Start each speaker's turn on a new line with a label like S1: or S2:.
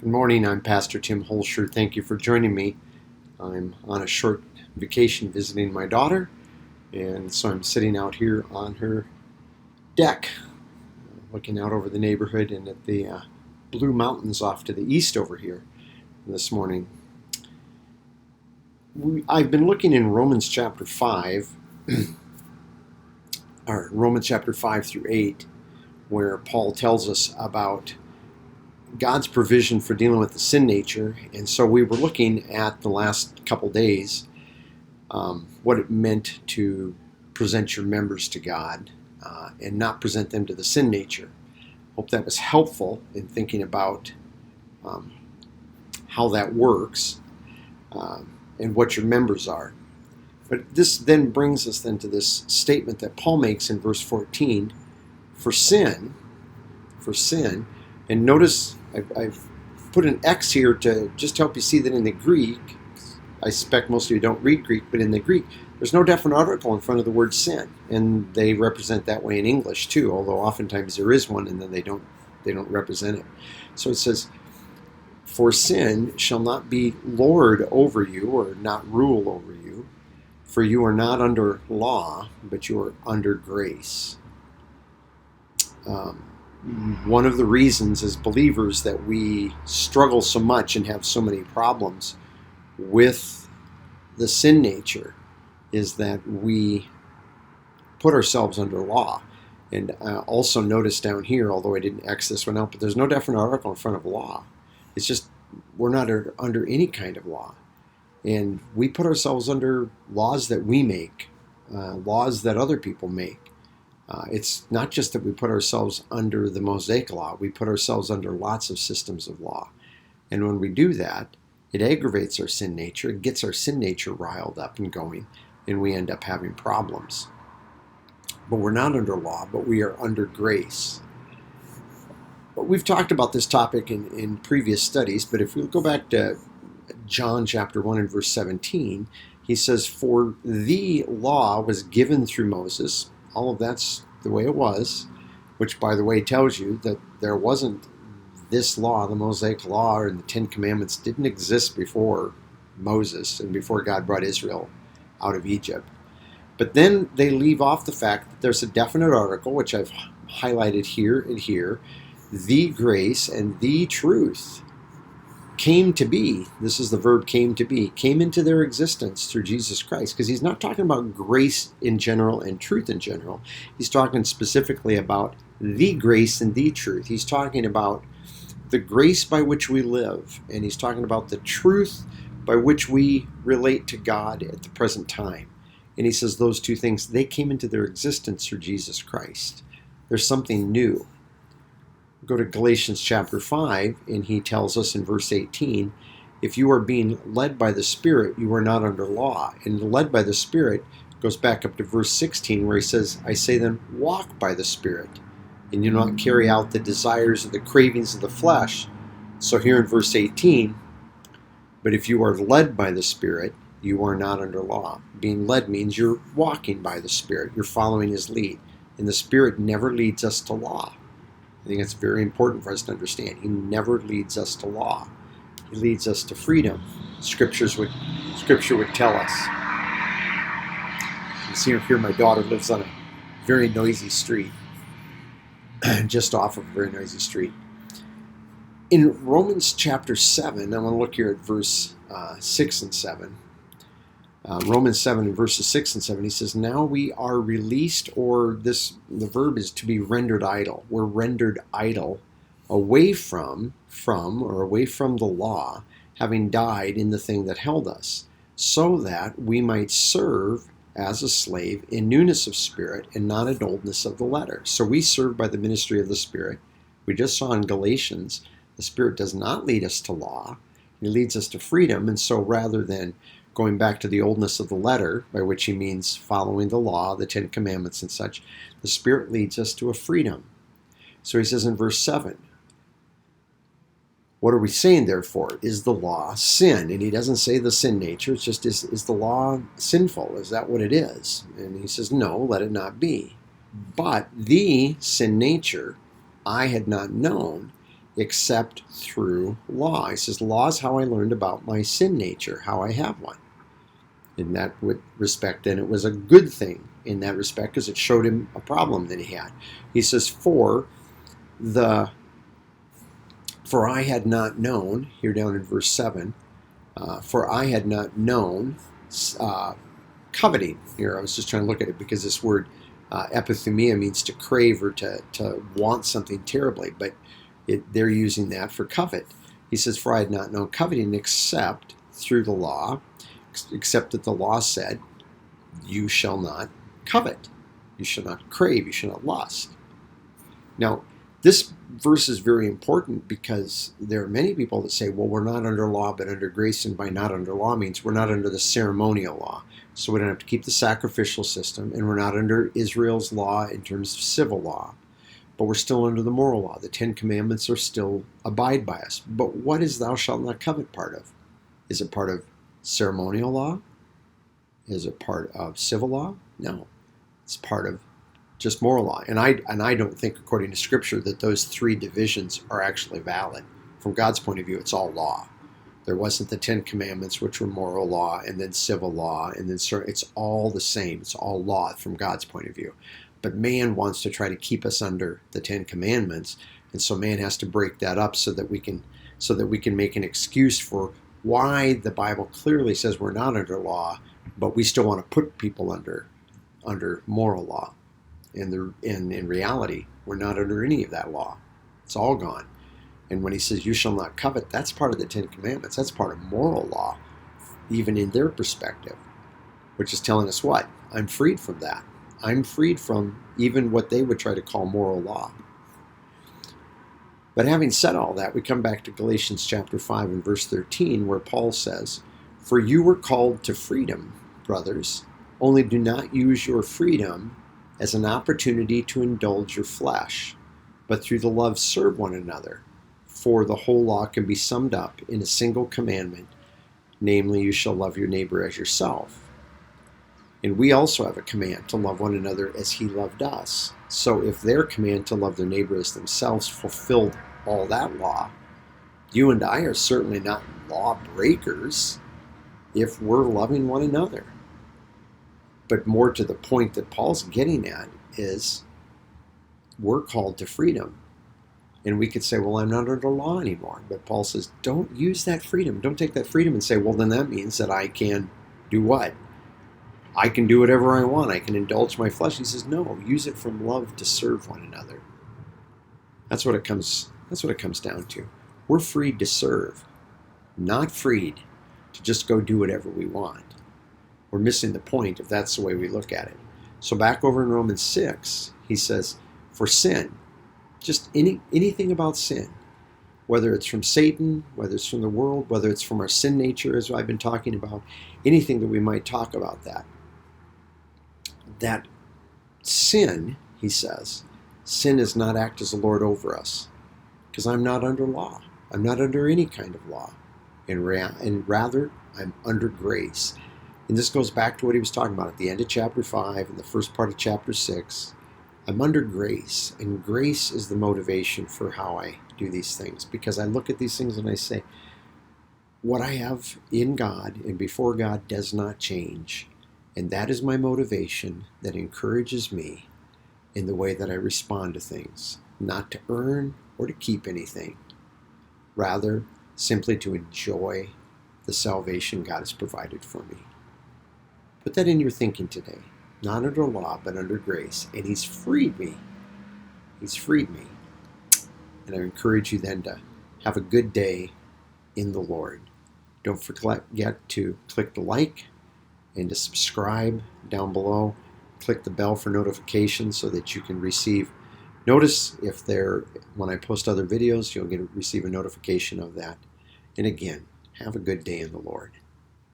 S1: Good morning, I'm Pastor Tim Holscher. Thank you for joining me. I'm on a short vacation visiting my daughter, and so I'm sitting out here on her deck, looking out over the neighborhood and at the Blue Mountains off to the east over here this morning. I've been looking in Romans chapter 5, or Romans chapter 5 through 8, where Paul tells us about God's provision for dealing with the sin nature. And so we were looking at the last couple days what it meant to present your members to God and not present them to the sin nature. Hope that was helpful in thinking about how that works and what your members are. But this then brings us then to this statement that Paul makes in verse 14, for sin, and notice I've put an X here to just help you see that in the Greek, I suspect most of you don't read Greek, but in the Greek, there's no definite article in front of the word sin, and they represent that way in English too, although oftentimes there is one and then they don't represent it. So it says, for sin shall not be lord over you or not rule over you, for you are not under law, but you are under grace. One of the reasons as believers that we struggle so much and have so many problems with the sin nature is that we put ourselves under law. And also notice down here, although I didn't X this one out, but there's no definite article in front of law. It's just we're not under any kind of law. And we put ourselves under laws that we make, laws that other people make. It's not just that we put ourselves under the Mosaic law, we put ourselves under lots of systems of law. And when we do that, it aggravates our sin nature, it gets our sin nature riled up and going, and we end up having problems. But we're not under law, but we are under grace. But we've talked about this topic in previous studies, but if we go back to John chapter 1 and verse 17, he says, for the law was given through Moses. All of that's the way it was, which, by the way, tells you that there wasn't this law, the Mosaic law and the Ten Commandments didn't exist before Moses and before God brought Israel out of Egypt. But then they leave off the fact that there's a definite article, which I've highlighted here and here, the grace and the truth came to be. This is the verb came to be, came into their existence through Jesus Christ, because he's not talking about grace in general and truth in general. He's talking specifically about the grace and the truth. He's talking about the grace by which we live, and he's talking about the truth by which we relate to God at the present time. And he says those two things, they came into their existence through Jesus Christ. There's something new. Go to Galatians chapter 5, and he tells us in verse 18, if you are being led by the Spirit, you are not under law. And led by the Spirit goes back up to verse 16, where he says, I say then, walk by the Spirit, and you do not carry out the desires of the cravings of the flesh. So here in verse 18, but if you are led by the Spirit, you are not under law. Being led means you're walking by the Spirit. You're following his lead. And the Spirit never leads us to law. I think it's very important for us to understand. He never leads us to law. He leads us to freedom. Scripture would tell us. You see here, my daughter lives on a very noisy street, just off of a very noisy street. In Romans chapter 7, I want to look here at verse 6 and 7. Romans 7 and verses 6 and 7, he says, now we are released, or the verb is to be rendered idle. We're rendered idle away from the law, having died in the thing that held us, so that we might serve as a slave in newness of spirit and not in oldness of the letter. So we serve by the ministry of the Spirit. We just saw in Galatians, the Spirit does not lead us to law. He leads us to freedom, and so rather than going back to the oldness of the letter, by which he means following the law, the Ten Commandments and such, the Spirit leads us to a freedom. So he says in verse 7, what are we saying, therefore? Is the law sin? And he doesn't say the sin nature, it's just, is the law sinful? Is that what it is? And he says, no, let it not be. But the sin nature I had not known, except through law. He says, law is how I learned about my sin nature, how I have one. In that respect, then it was a good thing in that respect because it showed him a problem that he had. He says, for I had not known, here down in verse 7, for I had not known coveting. Here, I was just trying to look at it because this word epithumia means to crave or to want something terribly, but they're using that for covet. He says, for I had not known coveting except through the law, except that the law said, you shall not covet. You shall not crave. You shall not lust. Now, this verse is very important because there are many people that say, well, we're not under law, but under grace, and by not under law means we're not under the ceremonial law. So we don't have to keep the sacrificial system, and we're not under Israel's law in terms of civil law, but we're still under the moral law. The 10 Commandments are still abide by us. But what is thou shalt not covet part of? Is it part of ceremonial law? Is it part of civil law? No. It's part of just moral law. And I don't think, according to Scripture, that those three divisions are actually valid. From God's point of view, it's all law. There wasn't the 10 Commandments, which were moral law, and then civil law, and then it's all the same. It's all law from God's point of view. But man wants to try to keep us under the 10 Commandments, and so man has to break that up so that we can make an excuse for why the Bible clearly says we're not under law, but we still want to put people under moral law. And in reality, we're not under any of that law. It's all gone. And when he says, you shall not covet, that's part of the 10 Commandments. That's part of moral law, even in their perspective, which is telling us what? I'm freed from that. I'm freed from even what they would try to call moral law. But having said all that, we come back to Galatians chapter 5 and verse 13, where Paul says, for you were called to freedom, brothers, only do not use your freedom as an opportunity to indulge your flesh, but through the love serve one another. For the whole law can be summed up in a single commandment, namely, you shall love your neighbor as yourself. And we also have a command to love one another as he loved us. So if their command to love their neighbor as themselves fulfilled all that law, you and I are certainly not lawbreakers if we're loving one another. But more to the point that Paul's getting at is we're called to freedom. And we could say, well, I'm not under law anymore. But Paul says, don't use that freedom. Don't take that freedom and say, well, then that means that I can do what? I can do whatever I want. I can indulge my flesh. He says, no, use it from love to serve one another. That's what it comes down to. We're freed to serve, not freed to just go do whatever we want. We're missing the point if that's the way we look at it. So back over in Romans 6, he says, for sin, just anything about sin, whether it's from Satan, whether it's from the world, whether it's from our sin nature, as I've been talking about, anything that we might talk about that sin, he says, sin does not act as a lord over us, because I'm not under law. I'm not under any kind of law. And rather, I'm under grace. And this goes back to what he was talking about at the end of chapter 5 and the first part of chapter 6. I'm under grace, and grace is the motivation for how I do these things, because I look at these things and I say, what I have in God and before God does not change, and that is my motivation that encourages me in the way that I respond to things, not to earn or to keep anything, rather simply to enjoy the salvation God has provided for me. Put that in your thinking today. Not under law, but under grace. And he's freed me. He's freed me. And I encourage you then to have a good day in the Lord. Don't forget to click the like and to subscribe down below. Click the bell for notifications so that you can receive. Notice when I post other videos, you'll receive a notification of that. And again, have a good day in the Lord.